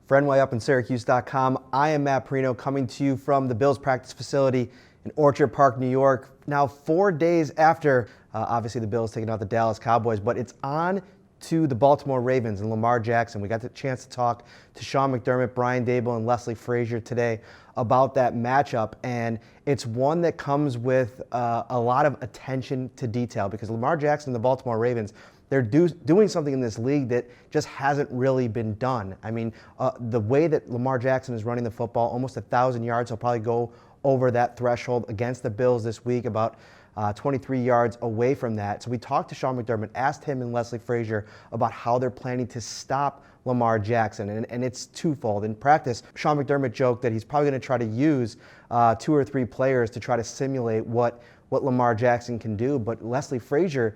For NYUpInSyracuse.com, I am Matt Parrino coming to you from the Bills practice facility in Orchard Park, New York. Now 4 days after, obviously the Bills taking out the Dallas Cowboys, but it's on to the Baltimore Ravens and Lamar Jackson. We got the chance to talk to Sean McDermott, Brian Daboll, and Leslie Frazier today about that matchup, and it's one that comes with a lot of attention to detail because Lamar Jackson and the Baltimore Ravens, they're doing something in this league that just hasn't really been done. I mean, the way that Lamar Jackson is running the football, almost 1,000 yards, he'll probably go over that threshold against the Bills this week, about 23 yards away from that. So we talked to Sean McDermott, asked him and Leslie Frazier about how they're planning to stop Lamar Jackson, and it's twofold. In practice, Sean McDermott joked that he's probably going to try to use 2 or 3 players to try to simulate what Lamar Jackson can do, but Leslie Frazier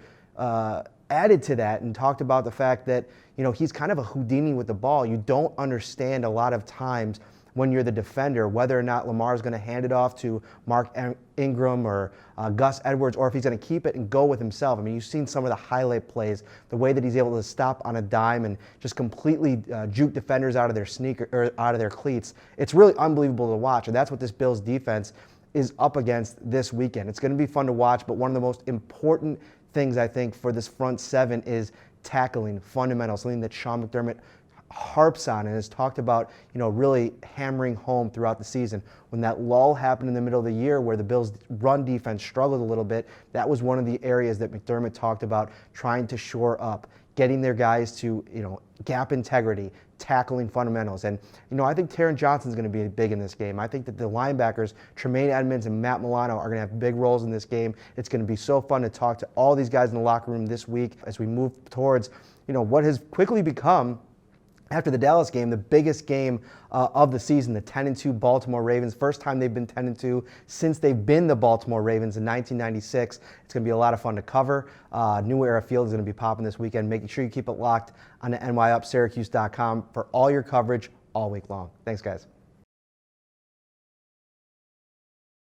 added to that and talked about the fact that, you know, he's kind of a Houdini with the ball. You don't understand a lot of times when you're the defender whether or not Lamar is going to hand it off to Mark Ingram or Gus Edwards, or if he's going to keep it and go with himself. I mean, you've seen some of the highlight plays, the way that he's able to stop on a dime and just completely juke defenders out of their sneaker or out of their cleats. It's really unbelievable to watch, and that's what this Bills defense is up against this weekend. It's going to be fun to watch, but one of the most important things I think for this front seven is tackling fundamentals, something that Sean McDermott harps on and has talked about, you know, really hammering home throughout the season. When that lull happened in the middle of the year where the Bills' run defense struggled a little bit, that was one of the areas that McDermott talked about trying to shore up, getting their guys to, you know, gap integrity, tackling fundamentals. And, you know, I think Taron Johnson's going to be big in this game. I think that the linebackers, Tremaine Edmunds and Matt Milano, are going to have big roles in this game. It's going to be so fun to talk to all these guys in the locker room this week as we move towards, you know, what has quickly become, after the Dallas game, the biggest game of the season, the 10-2 Baltimore Ravens. First time they've been 10-2 since they've been the Baltimore Ravens in 1996. It's going to be a lot of fun to cover. New Era Field is going to be popping this weekend. Making sure you keep it locked on the NYUpSyracuse.com for all your coverage all week long. Thanks, guys.